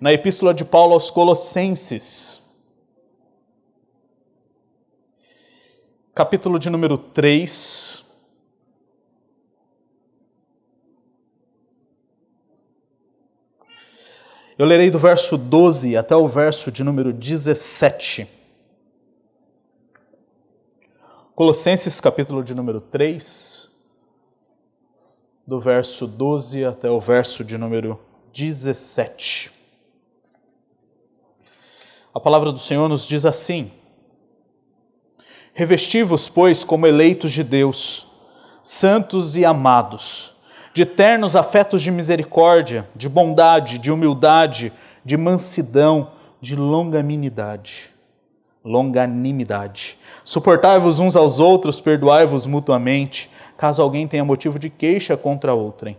na Epístola de Paulo aos Colossenses, capítulo de número 3, eu lerei do verso 12 até o verso de número 17. Colossenses, capítulo de número 3, do verso 12 até o verso de número 17. A palavra do Senhor nos diz assim: Revesti-vos, pois, como eleitos de Deus, santos e amados, de ternos afetos de misericórdia, de bondade, de humildade, de mansidão, de longanimidade. Suportai-vos uns aos outros, perdoai-vos mutuamente, caso alguém tenha motivo de queixa contra outrem.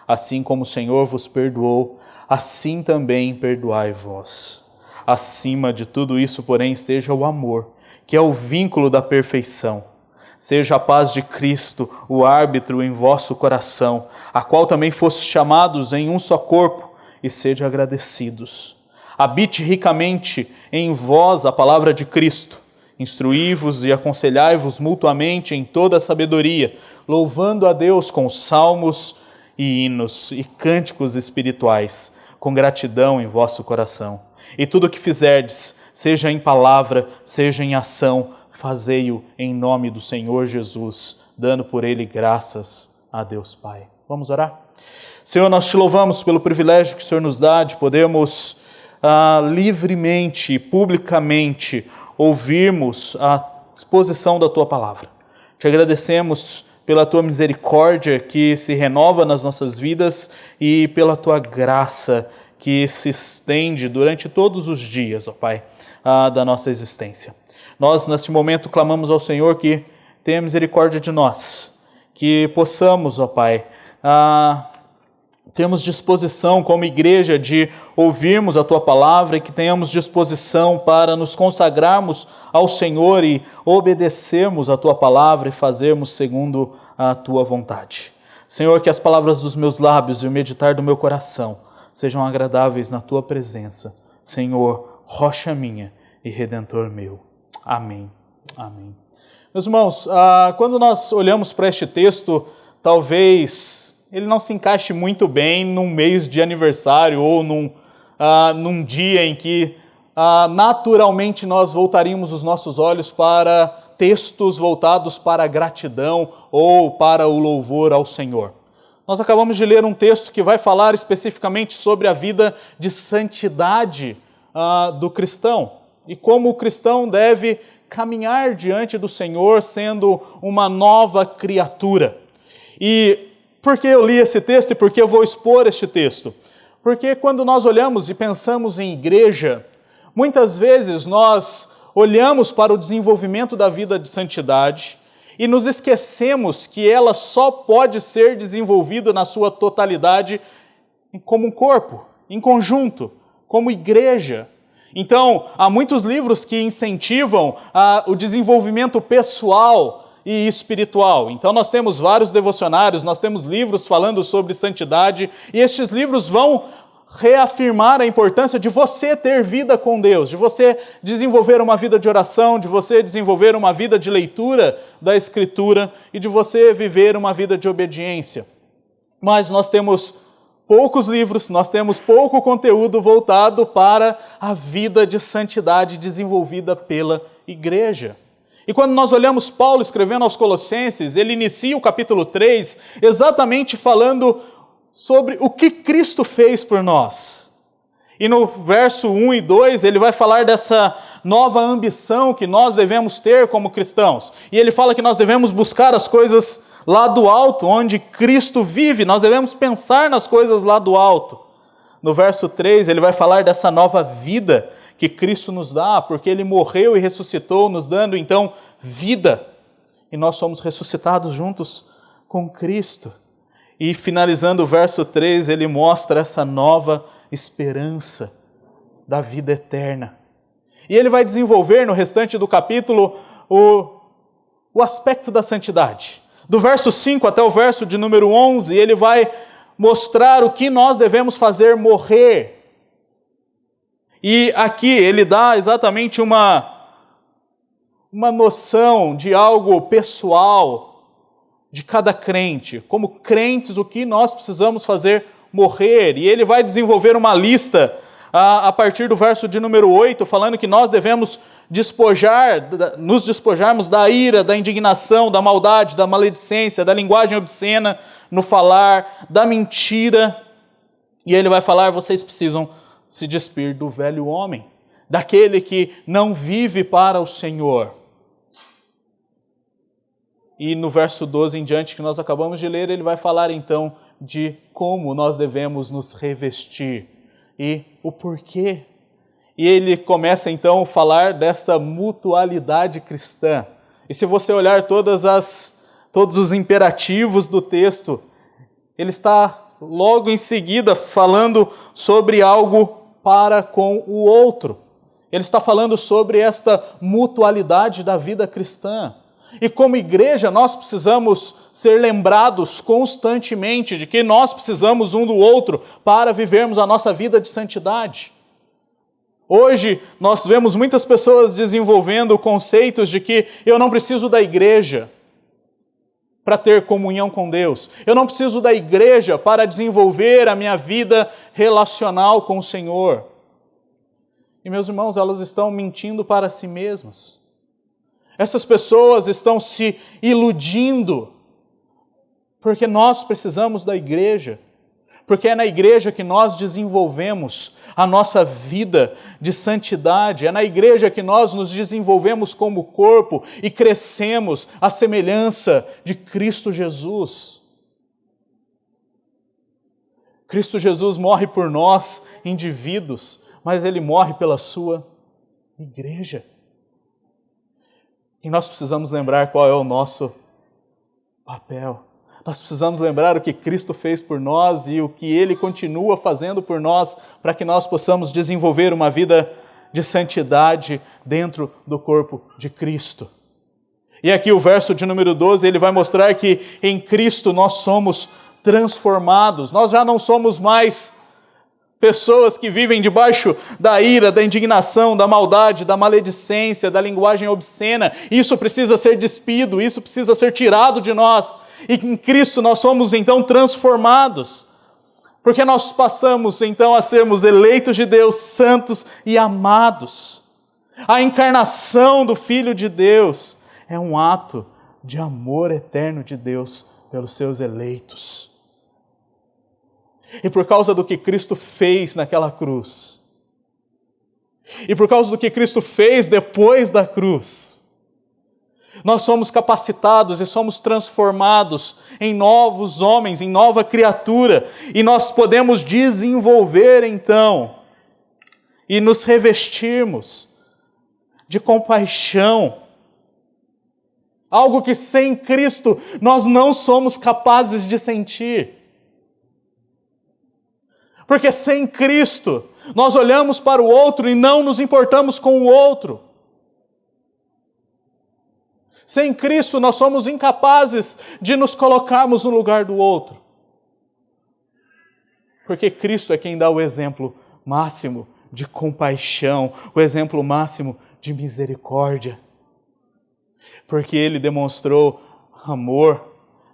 Assim como o Senhor vos perdoou, assim também perdoai vós. Acima de tudo isso, porém, esteja o amor, que é o vínculo da perfeição. Seja a paz de Cristo o árbitro em vosso coração, a qual também fostes chamados em um só corpo, e sede agradecidos. Habite ricamente em vós a palavra de Cristo. Instruí-vos e aconselhai-vos mutuamente em toda a sabedoria, louvando a Deus com salmos e hinos e cânticos espirituais, com gratidão em vosso coração. E tudo o que fizerdes, seja em palavra, seja em ação, fazei-o em nome do Senhor Jesus, dando por ele graças a Deus Pai. Vamos orar? Senhor, nós te louvamos pelo privilégio que o Senhor nos dá de podermos livremente, publicamente, ouvirmos a exposição da Tua Palavra. Te agradecemos pela Tua misericórdia que se renova nas nossas vidas e pela Tua graça que se estende durante todos os dias, ó Pai, da nossa existência. Nós, neste momento, clamamos ao Senhor que tenha misericórdia de nós, que possamos, ó Pai, termos disposição como igreja de ouvirmos a Tua Palavra e que tenhamos disposição para nos consagrarmos ao Senhor e obedecermos a Tua Palavra e fazermos segundo a Tua vontade. Senhor, que as palavras dos meus lábios e o meditar do meu coração sejam agradáveis na Tua presença. Senhor, rocha minha e Redentor meu. Amém. Amém. Meus irmãos, quando nós olhamos para este texto, talvez ele não se encaixe muito bem num mês de aniversário ou num dia em que naturalmente nós voltaríamos os nossos olhos para textos voltados para a gratidão ou para o louvor ao Senhor. Nós acabamos de ler um texto que vai falar especificamente sobre a vida de santidade do cristão e como o cristão deve caminhar diante do Senhor sendo uma nova criatura. E por que eu li esse texto e por que eu vou expor este texto? Porque quando nós olhamos e pensamos em igreja, muitas vezes nós olhamos para o desenvolvimento da vida de santidade e nos esquecemos que ela só pode ser desenvolvida na sua totalidade como um corpo, em conjunto, como igreja. Então, há muitos livros que incentivam o desenvolvimento pessoal e espiritual. Então nós temos vários devocionários, nós temos livros falando sobre santidade, e estes livros vão reafirmar a importância de você ter vida com Deus, de você desenvolver uma vida de oração, de você desenvolver uma vida de leitura da Escritura e de você viver uma vida de obediência. Mas nós temos poucos livros, nós temos pouco conteúdo voltado para a vida de santidade desenvolvida pela igreja. E quando nós olhamos Paulo escrevendo aos Colossenses, ele inicia o capítulo 3 exatamente falando sobre o que Cristo fez por nós. E no verso 1 e 2 ele vai falar dessa nova ambição que nós devemos ter como cristãos. E ele fala que nós devemos buscar as coisas lá do alto, onde Cristo vive, nós devemos pensar nas coisas lá do alto. No verso 3 ele vai falar dessa nova vida que Cristo nos dá, porque Ele morreu e ressuscitou, nos dando então vida. E nós somos ressuscitados juntos com Cristo. E finalizando o verso 3, ele mostra essa nova esperança da vida eterna. E ele vai desenvolver no restante do capítulo o aspecto da santidade. Do verso 5 até o verso de número 11, ele vai mostrar o que nós devemos fazer morrer E aqui ele dá exatamente uma noção de algo pessoal de cada crente. Como crentes, o que nós precisamos fazer morrer. E ele vai desenvolver uma lista a partir do verso de número 8, falando que nós devemos nos despojarmos da ira, da indignação, da maldade, da maledicência, da linguagem obscena no falar, da mentira. E ele vai falar, vocês precisam se despir do velho homem, daquele que não vive para o Senhor. E no verso 12 em diante, que nós acabamos de ler, ele vai falar então de como nós devemos nos revestir e o porquê. E ele começa então a falar desta mutualidade cristã. E se você olhar todos os imperativos do texto, ele está logo em seguida falando sobre algo para com o outro. Ele está falando sobre esta mutualidade da vida cristã. E como igreja, nós precisamos ser lembrados constantemente de que nós precisamos um do outro para vivermos a nossa vida de santidade. Hoje, nós vemos muitas pessoas desenvolvendo conceitos de que eu não preciso da igreja para ter comunhão com Deus. Eu não preciso da igreja para desenvolver a minha vida relacional com o Senhor. E meus irmãos, elas estão mentindo para si mesmas. Essas pessoas estão se iludindo, porque nós precisamos da igreja, porque é na igreja que nós desenvolvemos a nossa vida de santidade, é na igreja que nós nos desenvolvemos como corpo e crescemos à semelhança de Cristo Jesus. Cristo Jesus morre por nós, indivíduos, mas Ele morre pela sua igreja. E nós precisamos lembrar qual é o nosso papel. Nós precisamos lembrar o que Cristo fez por nós e o que Ele continua fazendo por nós, para que nós possamos desenvolver uma vida de santidade dentro do corpo de Cristo. E aqui o verso de número 12, ele vai mostrar que em Cristo nós somos transformados. Nós já não somos mais pessoas que vivem debaixo da ira, da indignação, da maldade, da maledicência, da linguagem obscena. Isso precisa ser despido, isso precisa ser tirado de nós. E em Cristo nós somos então transformados. Porque nós passamos então a sermos eleitos de Deus, santos e amados. A encarnação do Filho de Deus é um ato de amor eterno de Deus pelos seus eleitos. E por causa do que Cristo fez naquela cruz, e por causa do que Cristo fez depois da cruz, nós somos capacitados e somos transformados em novos homens, em nova criatura, e nós podemos desenvolver então, e nos revestirmos de compaixão, algo que sem Cristo nós não somos capazes de sentir. Porque sem Cristo, nós olhamos para o outro e não nos importamos com o outro. Sem Cristo, nós somos incapazes de nos colocarmos no lugar do outro. Porque Cristo é quem dá o exemplo máximo de compaixão, o exemplo máximo de misericórdia. Porque Ele demonstrou amor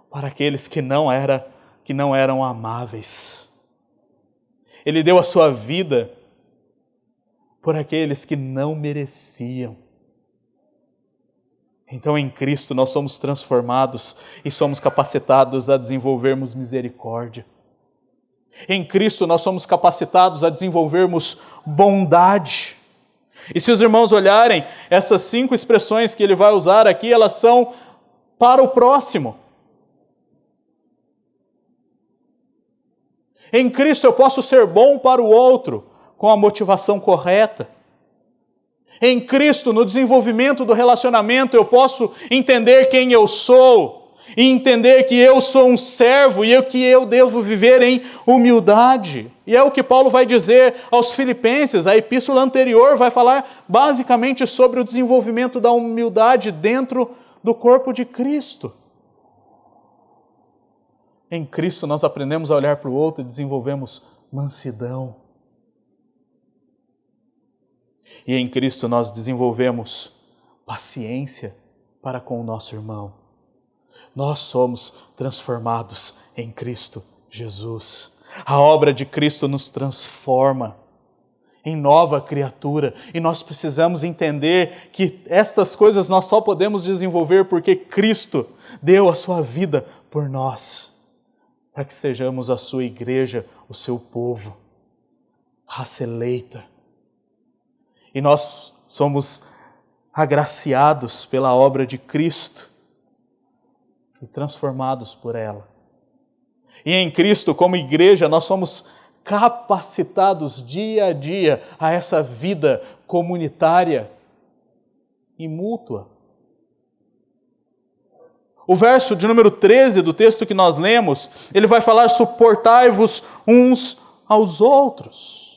para aqueles que não eram amáveis. Ele deu a sua vida por aqueles que não mereciam. Então, em Cristo, nós somos transformados e somos capacitados a desenvolvermos misericórdia. Em Cristo, nós somos capacitados a desenvolvermos bondade. E se os irmãos olharem, essas 5 expressões que ele vai usar aqui, elas são para o próximo. Em Cristo eu posso ser bom para o outro, com a motivação correta. Em Cristo, no desenvolvimento do relacionamento, eu posso entender quem eu sou, e entender que eu sou um servo, e que eu devo viver em humildade. E é o que Paulo vai dizer aos Filipenses. A epístola anterior vai falar basicamente sobre o desenvolvimento da humildade dentro do corpo de Cristo. Em Cristo nós aprendemos a olhar para o outro e desenvolvemos mansidão. E em Cristo nós desenvolvemos paciência para com o nosso irmão. Nós somos transformados em Cristo Jesus. A obra de Cristo nos transforma em nova criatura. E nós precisamos entender que estas coisas nós só podemos desenvolver porque Cristo deu a sua vida por nós, para que sejamos a sua igreja, o seu povo, raça eleita. E nós somos agraciados pela obra de Cristo e transformados por ela. E em Cristo, como igreja, nós somos capacitados dia a dia a essa vida comunitária e mútua. O verso de número 13 do texto que nós lemos, ele vai falar: suportai-vos uns aos outros.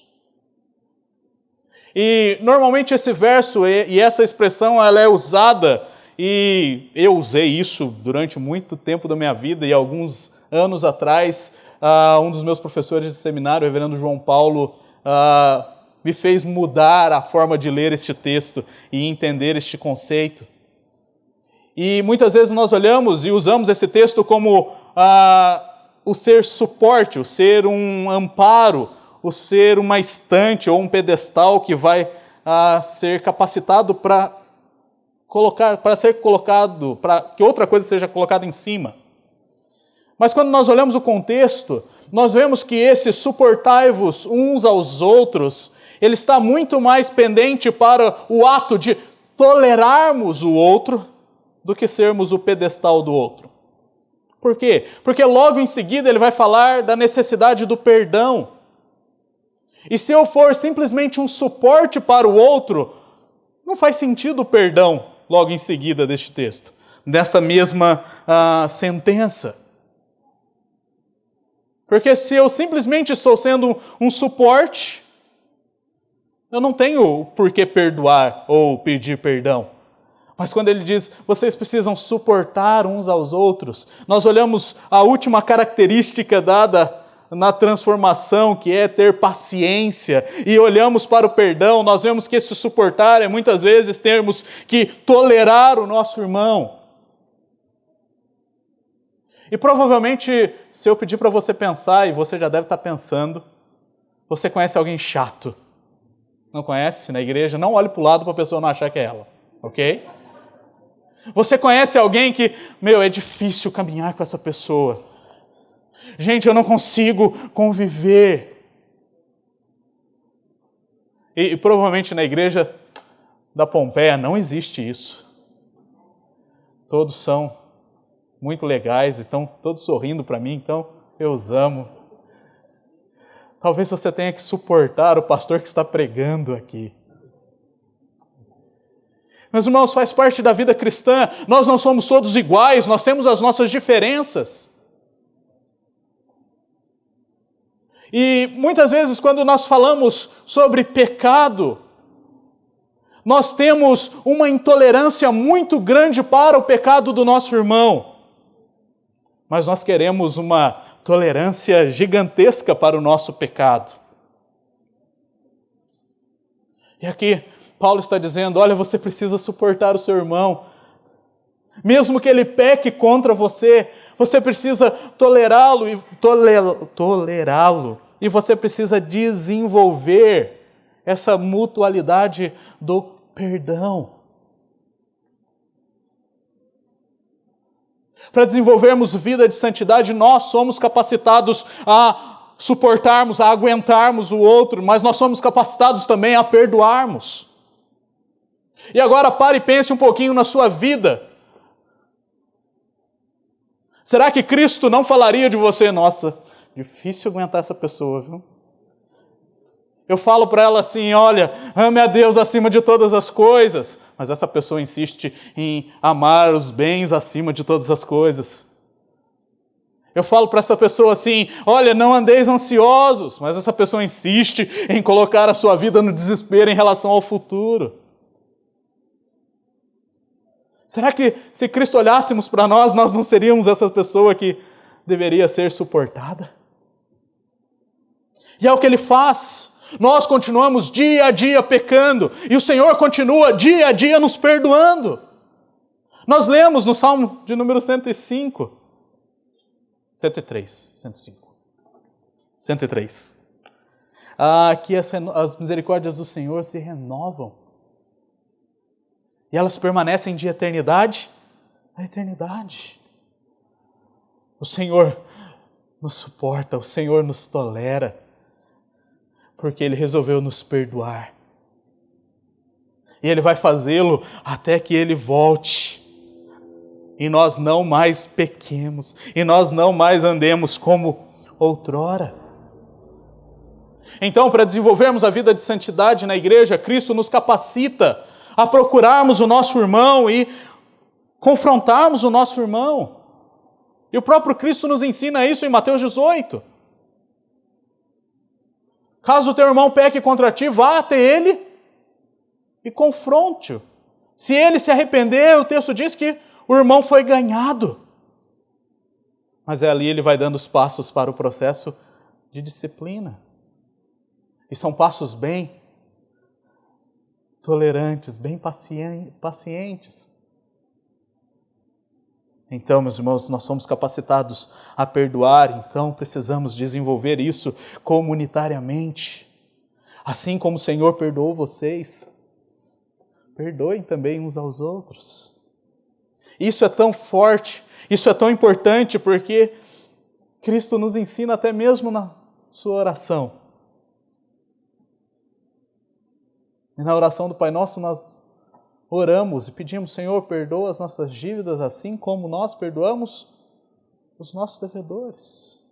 E normalmente esse verso e essa expressão ela é usada, e eu usei isso durante muito tempo da minha vida, e alguns anos atrás, um dos meus professores de seminário, o reverendo João Paulo, me fez mudar a forma de ler este texto e entender este conceito. E muitas vezes nós olhamos e usamos esse texto como o ser suporte, o ser um amparo, o ser uma estante ou um pedestal que vai ser capacitado para que outra coisa seja colocada em cima. Mas quando nós olhamos o contexto, nós vemos que esse suportai-vos uns aos outros, ele está muito mais pendente para o ato de tolerarmos o outro do que sermos o pedestal do outro. Por quê? Porque logo em seguida ele vai falar da necessidade do perdão. E se eu for simplesmente um suporte para o outro, não faz sentido o perdão logo em seguida deste texto, dessa mesma sentença. Porque se eu simplesmente estou sendo um suporte, eu não tenho por que perdoar ou pedir perdão. Mas quando ele diz, vocês precisam suportar uns aos outros, nós olhamos a última característica dada na transformação, que é ter paciência, e olhamos para o perdão, nós vemos que esse suportar é muitas vezes termos que tolerar o nosso irmão. E provavelmente, se eu pedir para você pensar, e você já deve estar pensando, você conhece alguém chato? Não conhece na igreja? Não olhe para o lado para a pessoa não achar que é ela, ok? Você conhece alguém que, é difícil caminhar com essa pessoa. Gente, eu não consigo conviver. E provavelmente na igreja da Pompeia não existe isso. Todos são muito legais, estão todos sorrindo para mim, então eu os amo. Talvez você tenha que suportar o pastor que está pregando aqui. Meus irmãos, faz parte da vida cristã, nós não somos todos iguais, nós temos as nossas diferenças. E muitas vezes quando nós falamos sobre pecado, nós temos uma intolerância muito grande para o pecado do nosso irmão. Mas nós queremos uma tolerância gigantesca para o nosso pecado. E aqui Paulo está dizendo, olha, você precisa suportar o seu irmão. Mesmo que ele peque contra você, você precisa tolerá-lo e você precisa desenvolver essa mutualidade do perdão. Para desenvolvermos vida de santidade, nós somos capacitados a suportarmos, a aguentarmos o outro, mas nós somos capacitados também a perdoarmos. E agora pare e pense um pouquinho na sua vida. Será que Cristo não falaria de você? Nossa, difícil aguentar essa pessoa, viu? Eu falo para ela assim, olha, ame a Deus acima de todas as coisas. Mas essa pessoa insiste em amar os bens acima de todas as coisas. Eu falo para essa pessoa assim, olha, não andeis ansiosos. Mas essa pessoa insiste em colocar a sua vida no desespero em relação ao futuro. Será que se Cristo olhássemos para nós, nós não seríamos essa pessoa que deveria ser suportada? E é o que Ele faz. Nós continuamos dia a dia pecando e o Senhor continua dia a dia nos perdoando. Nós lemos no Salmo de número 105, 103, 105, 103. Que as misericórdias do Senhor se renovam e elas permanecem de eternidade a eternidade. O Senhor nos suporta, o Senhor nos tolera, porque Ele resolveu nos perdoar. E Ele vai fazê-lo até que Ele volte. E nós não mais pequemos, e nós não mais andemos como outrora. Então, para desenvolvermos a vida de santidade na igreja, Cristo nos capacita a procurarmos o nosso irmão e confrontarmos o nosso irmão. E o próprio Cristo nos ensina isso em Mateus 18. Caso o teu irmão peque contra ti, vá até ele e confronte-o. Se ele se arrepender, o texto diz que o irmão foi ganhado. Mas ali ele vai dando os passos para o processo de disciplina. E são passos bem tolerantes, bem pacientes. Então, meus irmãos, nós somos capacitados a perdoar, então precisamos desenvolver isso comunitariamente. Assim como o Senhor perdoou vocês, perdoem também uns aos outros. Isso é tão forte, isso é tão importante, porque Cristo nos ensina até mesmo na sua oração. E na oração do Pai Nosso nós oramos e pedimos: Senhor, perdoa as nossas dívidas assim como nós perdoamos os nossos devedores.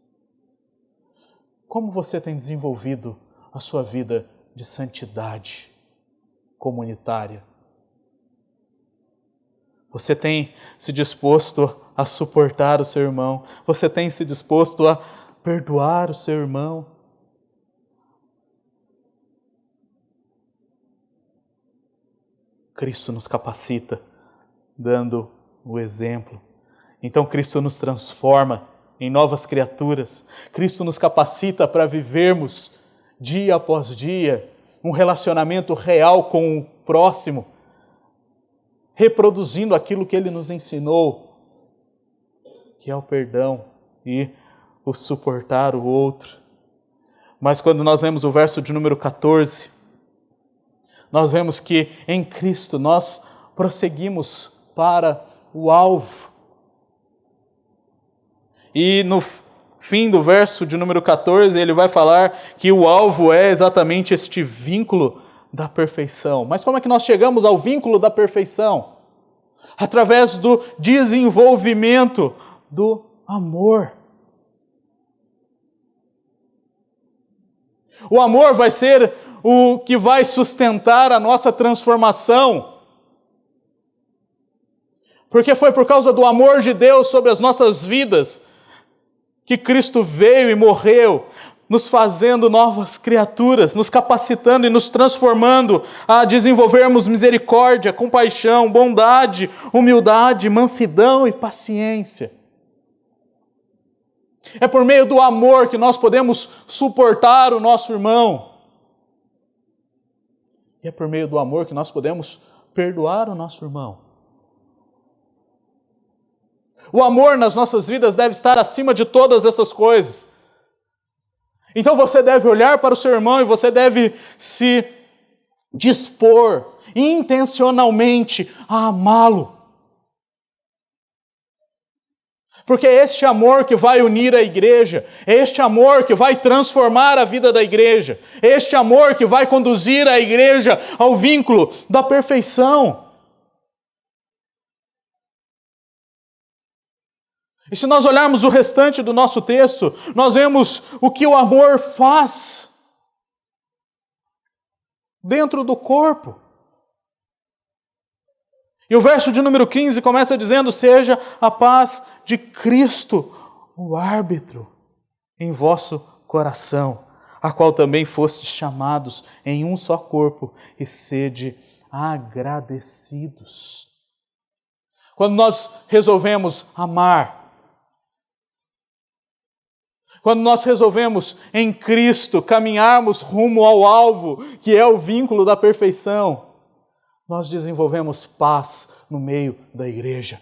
Como você tem desenvolvido a sua vida de santidade comunitária? Você tem se disposto a suportar o seu irmão? Você tem se disposto a perdoar o seu irmão? Cristo nos capacita, dando o exemplo. Então Cristo nos transforma em novas criaturas. Cristo nos capacita para vivermos dia após dia um relacionamento real com o próximo, reproduzindo aquilo que Ele nos ensinou, que é o perdão e o suportar o outro. Mas quando nós lemos o verso de número 14, nós vemos que em Cristo nós prosseguimos para o alvo. E no fim do verso de número 14, ele vai falar que o alvo é exatamente este vínculo da perfeição. Mas como é que nós chegamos ao vínculo da perfeição? Através do desenvolvimento do amor. O amor vai ser o que vai sustentar a nossa transformação. Porque foi por causa do amor de Deus sobre as nossas vidas que Cristo veio e morreu, nos fazendo novas criaturas, nos capacitando e nos transformando a desenvolvermos misericórdia, compaixão, bondade, humildade, mansidão e paciência. É por meio do amor que nós podemos suportar o nosso irmão. E é por meio do amor que nós podemos perdoar o nosso irmão. O amor nas nossas vidas deve estar acima de todas essas coisas. Então você deve olhar para o seu irmão e você deve se dispor intencionalmente a amá-lo. Porque é este amor que vai unir a igreja, é este amor que vai transformar a vida da igreja, é este amor que vai conduzir a igreja ao vínculo da perfeição. E se nós olharmos o restante do nosso texto, nós vemos o que o amor faz dentro do corpo. E o verso de número 15 começa dizendo: seja a paz de Cristo, o árbitro, em vosso coração, a qual também fostes chamados em um só corpo, e sede agradecidos. Quando nós resolvemos amar, Quando nós resolvemos em Cristo caminharmos rumo ao alvo, que é o vínculo da perfeição, nós desenvolvemos paz no meio da igreja.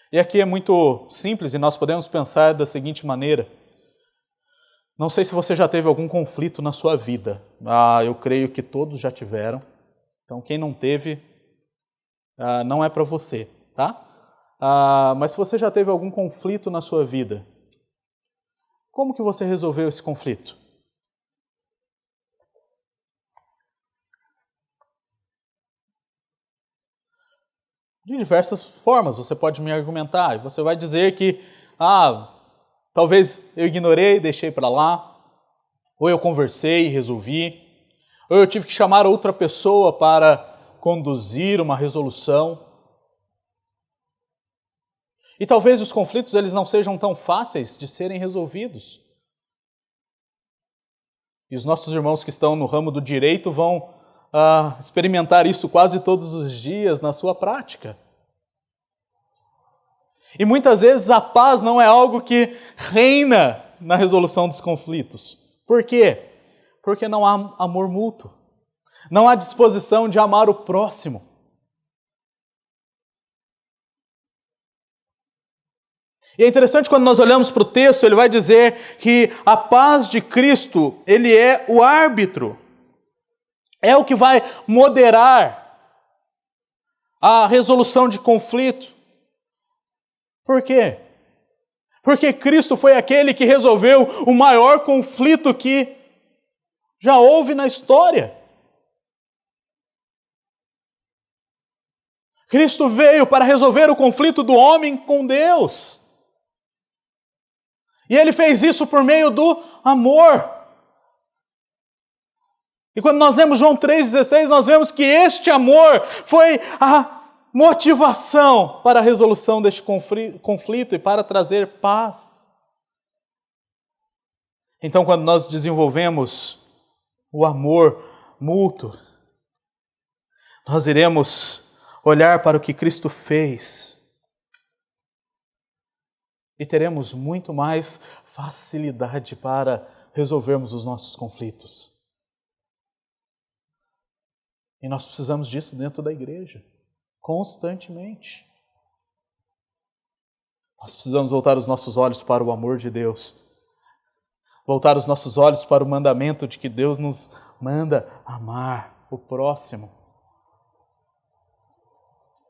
E aqui é muito simples e nós podemos pensar da seguinte maneira. Não sei se você já teve algum conflito na sua vida. Eu creio que todos já tiveram. Então, quem não teve, não é para você, tá? Mas se você já teve algum conflito na sua vida, como que você resolveu esse conflito? De diversas formas, você pode me argumentar. E você vai dizer que, talvez eu ignorei, deixei para lá, ou eu conversei e resolvi, ou eu tive que chamar outra pessoa para conduzir uma resolução. E talvez os conflitos eles não sejam tão fáceis de serem resolvidos. E os nossos irmãos que estão no ramo do direito vão experimentar isso quase todos os dias na sua prática. E muitas vezes a paz não é algo que reina na resolução dos conflitos. Por quê? Porque não há amor mútuo. Não há disposição de amar o próximo. E é interessante quando nós olhamos para o texto, ele vai dizer que a paz de Cristo, ele é o árbitro. É o que vai moderar a resolução de conflito. Por quê? Porque Cristo foi aquele que resolveu o maior conflito que já houve na história. Cristo veio para resolver o conflito do homem com Deus. E Ele fez isso por meio do amor. E quando nós lemos João 3,16, nós vemos que este amor foi a motivação para a resolução deste conflito e para trazer paz. Então, quando nós desenvolvemos o amor mútuo, nós iremos olhar para o que Cristo fez e teremos muito mais facilidade para resolvermos os nossos conflitos. E nós precisamos disso dentro da igreja, constantemente. Nós precisamos voltar os nossos olhos para o amor de Deus, voltar os nossos olhos para o mandamento de que Deus nos manda amar o próximo.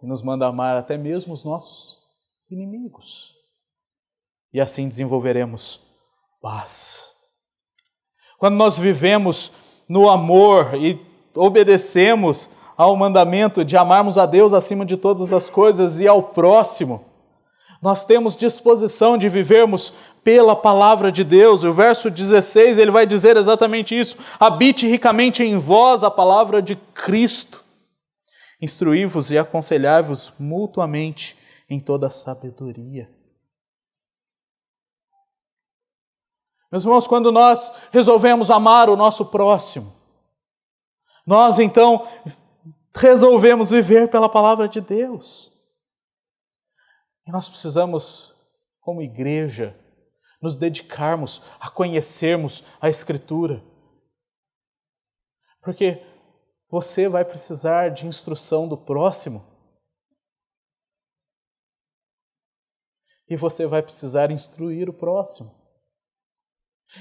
E nos manda amar até mesmo os nossos inimigos. E assim desenvolveremos paz. Quando nós vivemos no amor e obedecemos ao mandamento de amarmos a Deus acima de todas as coisas e ao próximo, nós temos disposição de vivermos pela palavra de Deus. O verso 16, ele vai dizer exatamente isso. Habite ricamente em vós a palavra de Cristo. Instruí-vos e aconselhai-vos mutuamente em toda a sabedoria. Meus irmãos, quando nós resolvemos amar o nosso próximo, nós então resolvemos viver pela palavra de Deus. E nós precisamos, como igreja, nos dedicarmos a conhecermos a Escritura. Porque você vai precisar de instrução do próximo. E você vai precisar instruir o próximo.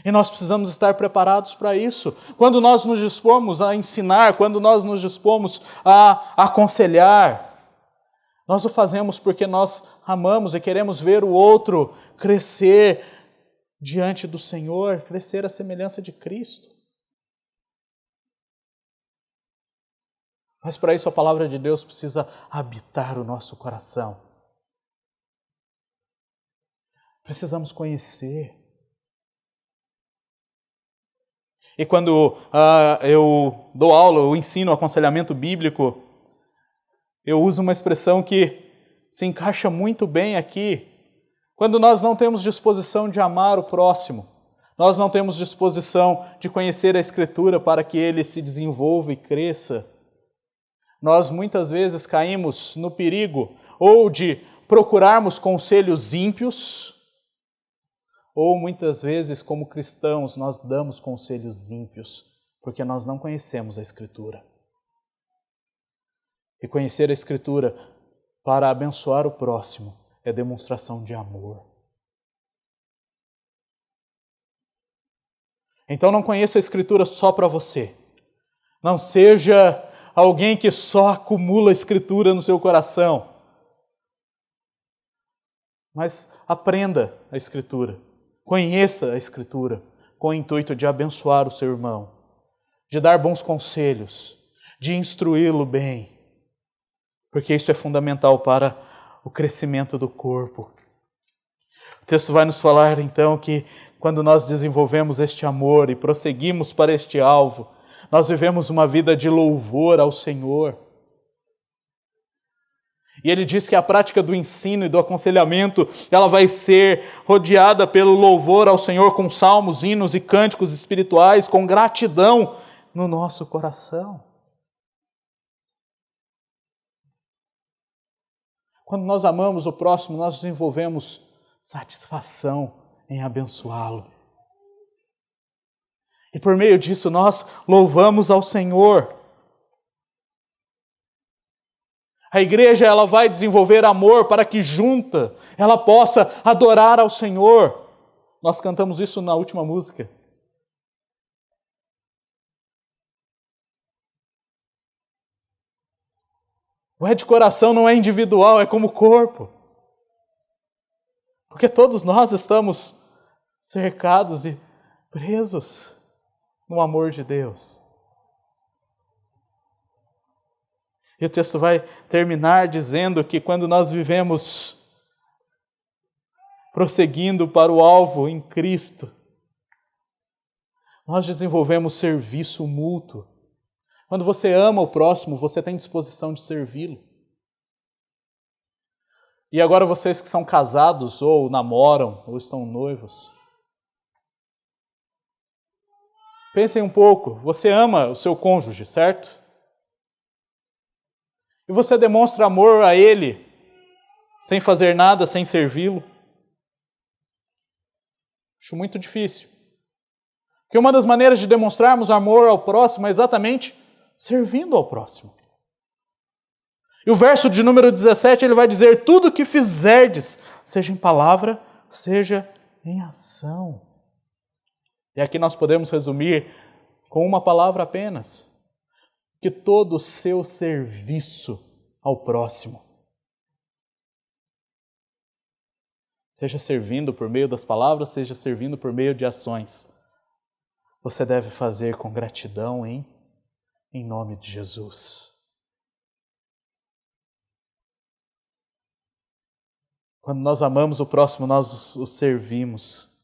E nós precisamos estar preparados para isso. Quando nós nos dispomos a ensinar, quando nós nos dispomos a aconselhar, nós o fazemos porque nós amamos e queremos ver o outro crescer diante do Senhor, crescer à semelhança de Cristo. Mas para isso a palavra de Deus precisa habitar o nosso coração. Precisamos conhecer. E quando eu dou aula, eu ensino aconselhamento bíblico, eu uso uma expressão que se encaixa muito bem aqui. Quando nós não temos disposição de amar o próximo, nós não temos disposição de conhecer a Escritura para que ele se desenvolva e cresça, Nós muitas vezes caímos no perigo ou de procurarmos conselhos ímpios, ou muitas vezes, como cristãos, nós damos conselhos ímpios, porque nós não conhecemos a Escritura. E conhecer a Escritura para abençoar o próximo é demonstração de amor. Então não conheça a Escritura só para você. Não seja alguém que só acumula a Escritura no seu coração. Mas aprenda a Escritura. Conheça a Escritura com o intuito de abençoar o seu irmão, de dar bons conselhos, de instruí-lo bem, porque isso é fundamental para o crescimento do corpo. O texto vai nos falar então que quando nós desenvolvemos este amor e prosseguimos para este alvo, nós vivemos uma vida de louvor ao Senhor. E ele diz que a prática do ensino e do aconselhamento, ela vai ser rodeada pelo louvor ao Senhor com salmos, hinos e cânticos espirituais, com gratidão no nosso coração. Quando nós amamos o próximo, nós desenvolvemos satisfação em abençoá-lo. E por meio disso nós louvamos ao Senhor. A igreja ela vai desenvolver amor para que junta ela possa adorar ao Senhor. Nós cantamos isso na última música. O é de coração não é individual, é como corpo. Porque todos nós estamos cercados e presos no amor de Deus. E o texto vai terminar dizendo que quando nós vivemos prosseguindo para o alvo em Cristo, nós desenvolvemos serviço mútuo. Quando você ama o próximo, você tem disposição de servi-lo. E agora vocês que são casados, ou namoram, ou estão noivos, pensem um pouco, você ama o seu cônjuge, certo? E você demonstra amor a ele, sem fazer nada, sem servi-lo? Acho muito difícil. Porque uma das maneiras de demonstrarmos amor ao próximo é exatamente servindo ao próximo. E o verso de número 17, ele vai dizer, tudo que fizerdes, seja em palavra, seja em ação. E aqui nós podemos resumir com uma palavra apenas, que todo o seu serviço ao próximo, seja servindo por meio das palavras, seja servindo por meio de ações, você deve fazer com gratidão em nome de Jesus. Quando nós amamos o próximo, nós o servimos,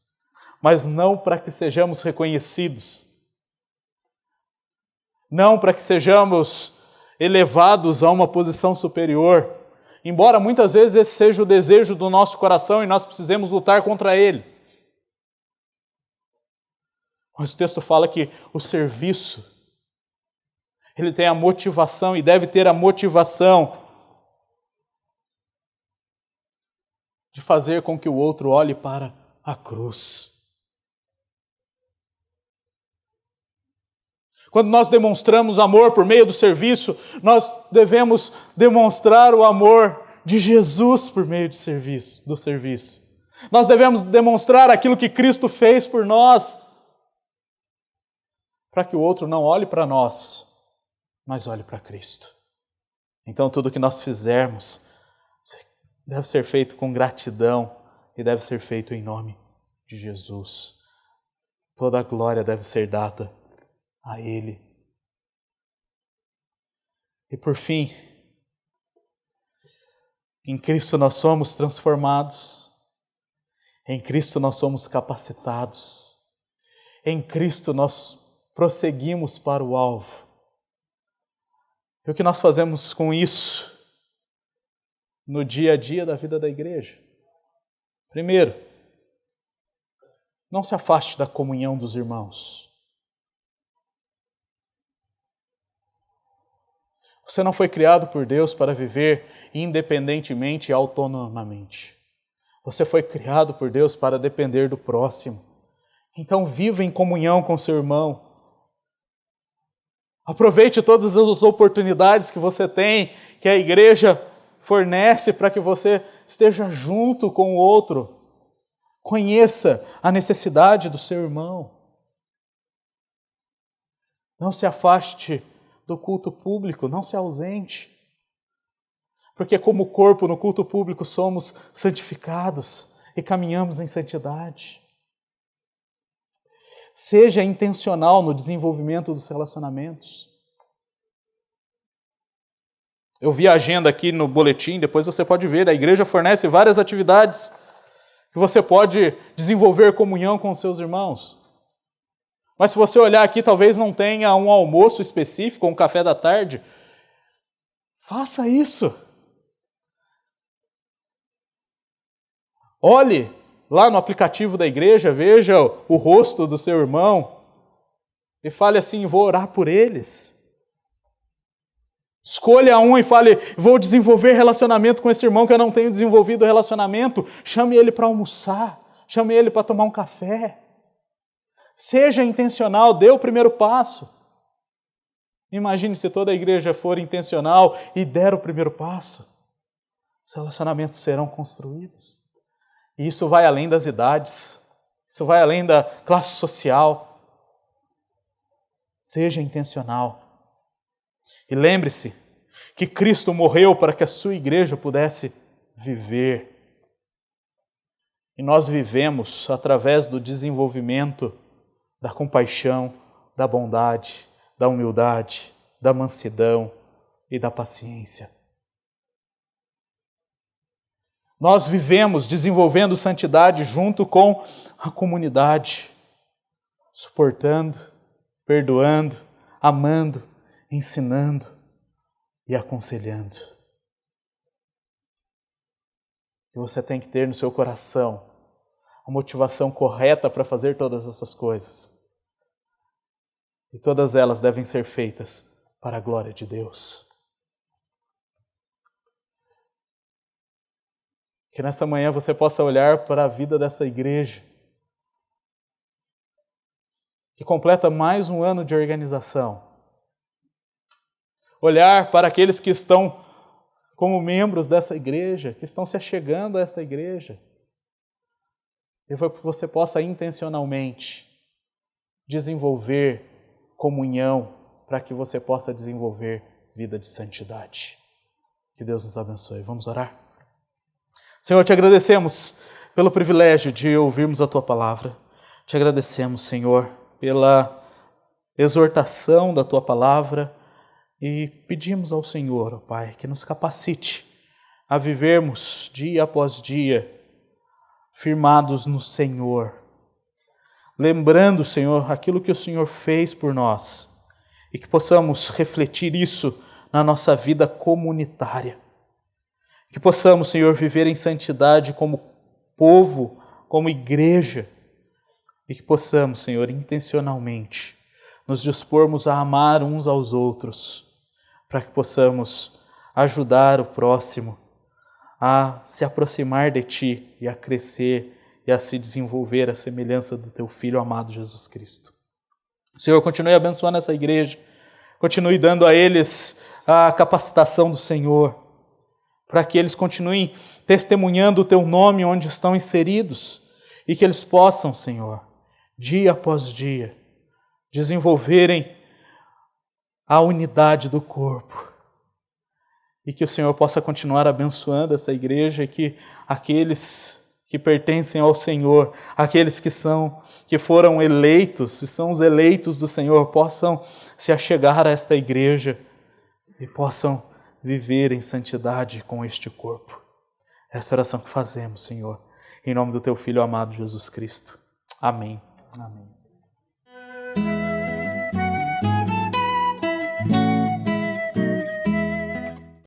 mas não para que sejamos reconhecidos, não para que sejamos elevados a uma posição superior, embora muitas vezes esse seja o desejo do nosso coração e nós precisemos lutar contra ele. Mas o texto fala que o serviço, ele tem a motivação e deve ter a motivação de fazer com que o outro olhe para a cruz. Quando nós demonstramos amor por meio do serviço, nós devemos demonstrar o amor de Jesus por meio do serviço. Nós devemos demonstrar aquilo que Cristo fez por nós, para que o outro não olhe para nós, mas olhe para Cristo. Então tudo que nós fizermos deve ser feito com gratidão e deve ser feito em nome de Jesus. Toda a glória deve ser dada a Ele. E por fim, em Cristo nós somos transformados, em Cristo nós somos capacitados, em Cristo nós prosseguimos para o alvo. E o que nós fazemos com isso no dia a dia da vida da igreja? Primeiro, não se afaste da comunhão dos irmãos. Você não foi criado por Deus para viver independentemente e autonomamente. Você foi criado por Deus para depender do próximo. Então viva em comunhão com seu irmão. Aproveite todas as oportunidades que você tem, que a igreja fornece para que você esteja junto com o outro. Conheça a necessidade do seu irmão. Não se afaste do culto público, não se ausente. Porque como corpo no culto público somos santificados e caminhamos em santidade. Seja intencional no desenvolvimento dos relacionamentos. Eu vi a agenda aqui no boletim, depois você pode ver, a igreja fornece várias atividades que você pode desenvolver comunhão com os seus irmãos. Mas se você olhar aqui, talvez não tenha um almoço específico, um café da tarde. Faça isso. Olhe lá no aplicativo da igreja, veja o rosto do seu irmão e fale assim: vou orar por eles. Escolha um e fale: vou desenvolver relacionamento com esse irmão que eu não tenho desenvolvido relacionamento. Chame ele para almoçar, chame ele para tomar um café. Seja intencional, dê o primeiro passo. Imagine se toda a igreja for intencional e der o primeiro passo. Os relacionamentos serão construídos. E isso vai além das idades, isso vai além da classe social. Seja intencional. E lembre-se que Cristo morreu para que a sua igreja pudesse viver. E nós vivemos através do desenvolvimento da compaixão, da bondade, da humildade, da mansidão e da paciência. Nós vivemos desenvolvendo santidade junto com a comunidade, suportando, perdoando, amando, ensinando e aconselhando. E você tem que ter no seu coração a motivação correta para fazer todas essas coisas. E todas elas devem ser feitas para a glória de Deus. Que nessa manhã você possa olhar para a vida dessa igreja, que completa mais um ano de organização. Olhar para aqueles que estão como membros dessa igreja, que estão se achegando a essa igreja. E que você possa intencionalmente desenvolver comunhão para que você possa desenvolver vida de santidade. Que Deus nos abençoe. Vamos orar? Senhor, te agradecemos pelo privilégio de ouvirmos a Tua palavra. Te agradecemos, Senhor, pela exortação da Tua palavra e pedimos ao Senhor, ó Pai, que nos capacite a vivermos dia após dia firmados no Senhor, lembrando, Senhor, aquilo que o Senhor fez por nós e que possamos refletir isso na nossa vida comunitária. Que possamos, Senhor, viver em santidade como povo, como igreja, e que possamos, Senhor, intencionalmente nos dispormos a amar uns aos outros, para que possamos ajudar o próximo a se aproximar de Ti e a crescer e a se desenvolver à semelhança do Teu Filho amado Jesus Cristo. Senhor, continue abençoando essa igreja, continue dando a eles a capacitação do Senhor, para que eles continuem testemunhando o Teu nome onde estão inseridos e que eles possam, Senhor, dia após dia, desenvolverem a unidade do corpo e que o Senhor possa continuar abençoando essa igreja e que aqueles que pertencem ao Senhor, aqueles que foram eleitos, e são os eleitos do Senhor, possam se achegar a esta igreja e possam viver em santidade com este corpo. Essa oração que fazemos, Senhor, em nome do Teu Filho amado Jesus Cristo. Amém. Amém.